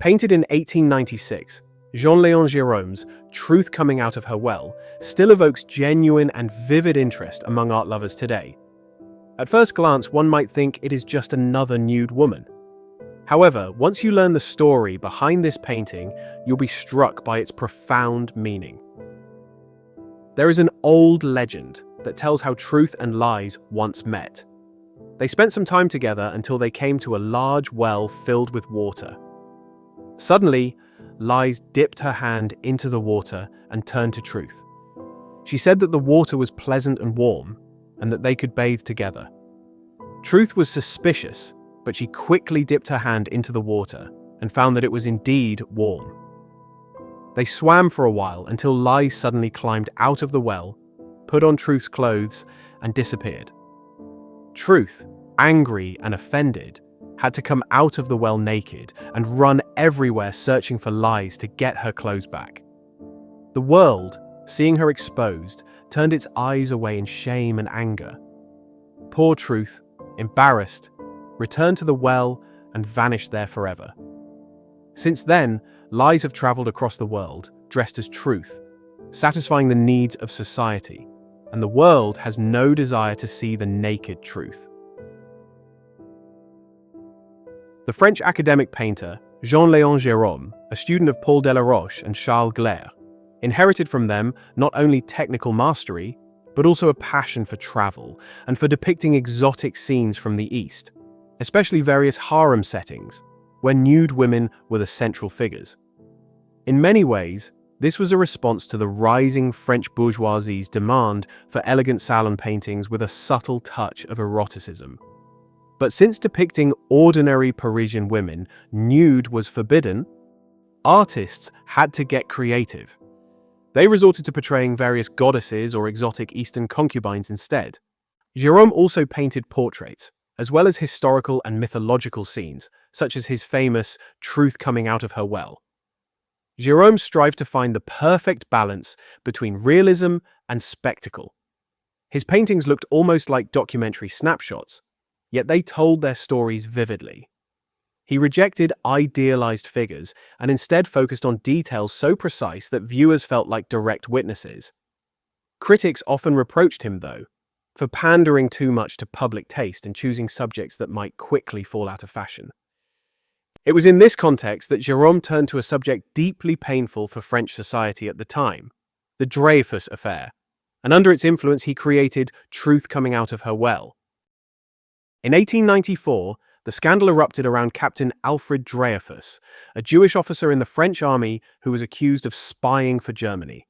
Painted in 1896, Jean-Léon Gerome's Truth Coming Out of Her Well still evokes genuine and vivid interest among art lovers today. At first glance, one might think it is just another nude woman. However, once you learn the story behind this painting, you'll be struck by its profound meaning. There is an old legend that tells how truth and lies once met. They spent some time together until they came to a large well filled with water. Suddenly, Lies dipped her hand into the water and turned to Truth. She said that the water was pleasant and warm, and that they could bathe together. Truth was suspicious, but she quickly dipped her hand into the water and found that it was indeed warm. They swam for a while until Lies suddenly climbed out of the well, put on Truth's clothes, and disappeared. Truth, angry and offended, had to come out of the well naked and run everywhere searching for Lies to get her clothes back. The world, seeing her exposed, turned its eyes away in shame and anger. Poor Truth, embarrassed, returned to the well and vanished there forever. Since then, Lies have traveled across the world, dressed as Truth, satisfying the needs of society, and the world has no desire to see the naked Truth. The French academic painter Jean-Léon Gerome, a student of Paul Delaroche and Charles Gleyre, inherited from them not only technical mastery, but also a passion for travel and for depicting exotic scenes from the East, especially various harem settings, where nude women were the central figures. In many ways, this was a response to the rising French bourgeoisie's demand for elegant salon paintings with a subtle touch of eroticism. But since depicting ordinary Parisian women nude was forbidden, artists had to get creative. They resorted to portraying various goddesses or exotic Eastern concubines instead. Gerome also painted portraits, as well as historical and mythological scenes, such as his famous Truth Coming Out of Her Well. Gerome strived to find the perfect balance between realism and spectacle. His paintings looked almost like documentary snapshots, yet they told their stories vividly. He rejected idealized figures and instead focused on details so precise that viewers felt like direct witnesses. Critics often reproached him, though, for pandering too much to public taste and choosing subjects that might quickly fall out of fashion. It was in this context that Gerome turned to a subject deeply painful for French society at the time, the Dreyfus Affair, and under its influence he created Truth Coming Out of Her Well. In 1894, the scandal erupted around Captain Alfred Dreyfus, a Jewish officer in the French army who was accused of spying for Germany.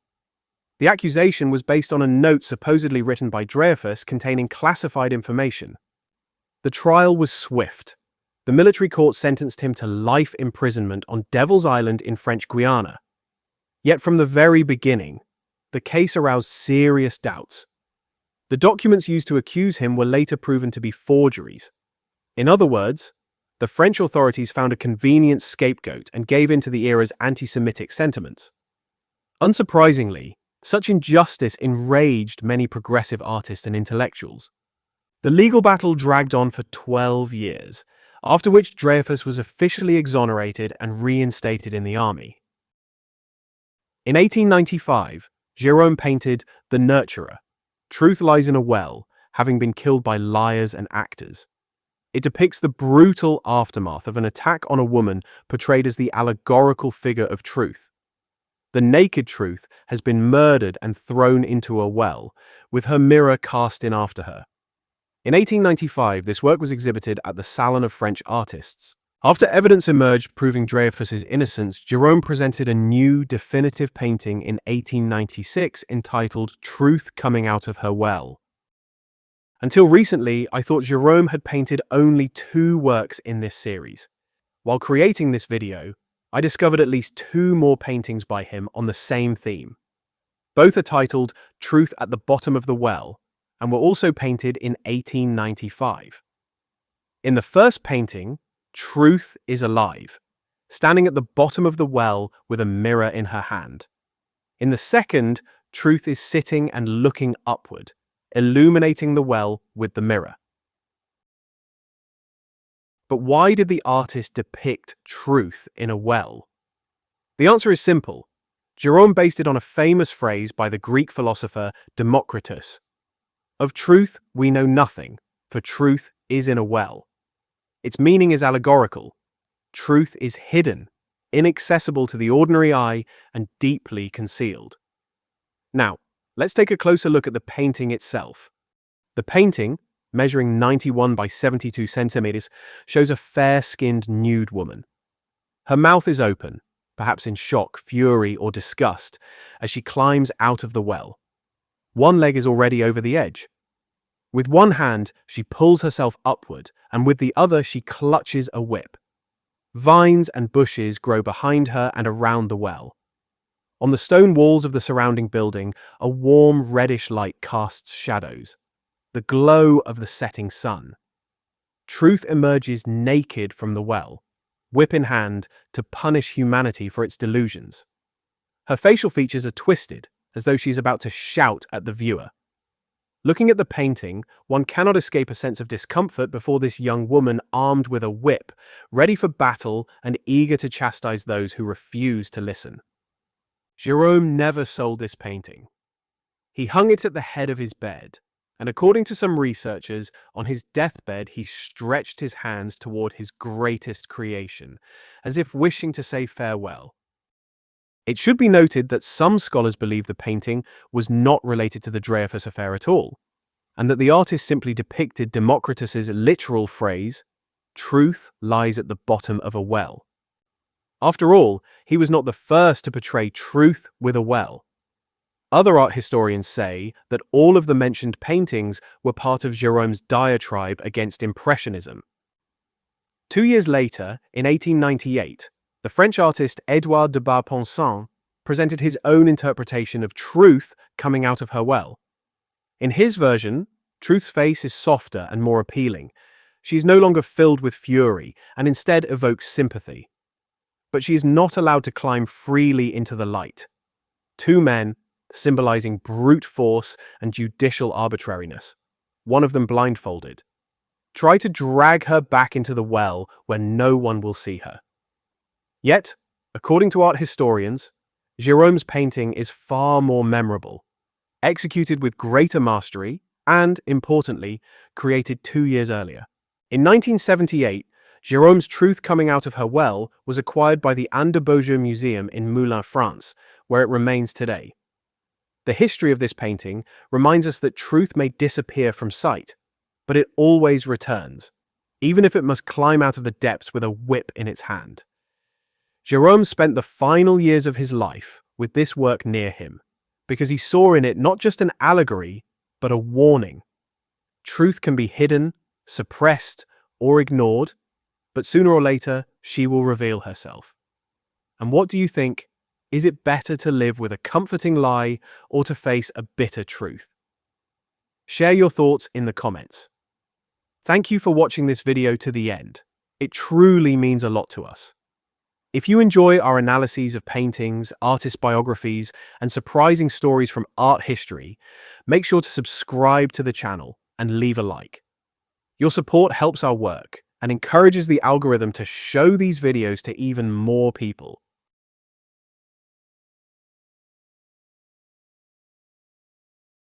The accusation was based on a note supposedly written by Dreyfus containing classified information. The trial was swift. The military court sentenced him to life imprisonment on Devil's Island in French Guiana. Yet from the very beginning, the case aroused serious doubts. The documents used to accuse him were later proven to be forgeries. In other words, the French authorities found a convenient scapegoat and gave in to the era's anti-Semitic sentiments. Unsurprisingly, such injustice enraged many progressive artists and intellectuals. The legal battle dragged on for 12 years, after which Dreyfus was officially exonerated and reinstated in the army. In 1895, Gerome painted The Nurturer. Truth Lies in a Well, having been killed by liars and actors. It depicts the brutal aftermath of an attack on a woman portrayed as the allegorical figure of Truth. The naked Truth has been murdered and thrown into a well, with her mirror cast in after her. In 1895, this work was exhibited at the Salon of French Artists. After evidence emerged proving Dreyfus's innocence, Gerome presented a new, definitive painting in 1896 entitled Truth Coming Out of Her Well. Until recently, I thought Gerome had painted only 2 works in this series. While creating this video, I discovered at least 2 more paintings by him on the same theme. Both are titled Truth at the Bottom of the Well, and were also painted in 1895. In the first painting, Truth is alive, standing at the bottom of the well with a mirror in her hand. In the second, Truth is sitting and looking upward, illuminating the well with the mirror. But why did the artist depict truth in a well? The answer is simple. Gerome based it on a famous phrase by the Greek philosopher Democritus. Of truth we know nothing, for truth is in a well. Its meaning is allegorical. Truth is hidden, inaccessible to the ordinary eye, and deeply concealed. Now, let's take a closer look at the painting itself. The painting, measuring 91 by 72 centimeters, shows a fair-skinned nude woman. Her mouth is open, perhaps in shock, fury, or disgust, as she climbs out of the well. One leg is already over the edge. With one hand, she pulls herself upward, and with the other she clutches a whip. Vines and bushes grow behind her and around the well. On the stone walls of the surrounding building, a warm reddish light casts shadows, the glow of the setting sun. Truth emerges naked from the well, whip in hand, to punish humanity for its delusions. Her facial features are twisted, as though she is about to shout at the viewer. Looking at the painting, one cannot escape a sense of discomfort before this young woman armed with a whip, ready for battle and eager to chastise those who refuse to listen. Gerome never sold this painting. He hung it at the head of his bed, and according to some researchers, on his deathbed he stretched his hands toward his greatest creation, as if wishing to say farewell. It should be noted that some scholars believe the painting was not related to the Dreyfus Affair at all, and that the artist simply depicted Democritus's literal phrase, "Truth lies at the bottom of a well." After all, he was not the first to portray truth with a well. Other art historians say that all of the mentioned paintings were part of Gerome's diatribe against Impressionism. 2 years later, in 1898, the French artist Édouard de Barpensant presented his own interpretation of truth coming out of her well. In his version, Truth's face is softer and more appealing. She is no longer filled with fury and instead evokes sympathy. But she is not allowed to climb freely into the light. Two men, symbolizing brute force and judicial arbitrariness, one of them blindfolded, try to drag her back into the well where no one will see her. Yet, according to art historians, Gerome's painting is far more memorable, executed with greater mastery, and, importantly, created 2 years earlier. In 1978, Gerome's Truth Coming Out of Her Well was acquired by the Anne de Beaujeu Museum in Moulins, France, where it remains today. The history of this painting reminds us that truth may disappear from sight, but it always returns, even if it must climb out of the depths with a whip in its hand. Gerome spent the final years of his life with this work near him, because he saw in it not just an allegory, but a warning. Truth can be hidden, suppressed, or ignored, but sooner or later, she will reveal herself. And what do you think? Is it better to live with a comforting lie or to face a bitter truth? Share your thoughts in the comments. Thank you for watching this video to the end. It truly means a lot to us. If you enjoy our analyses of paintings, artist biographies, and surprising stories from art history, make sure to subscribe to the channel and leave a like. Your support helps our work and encourages the algorithm to show these videos to even more people.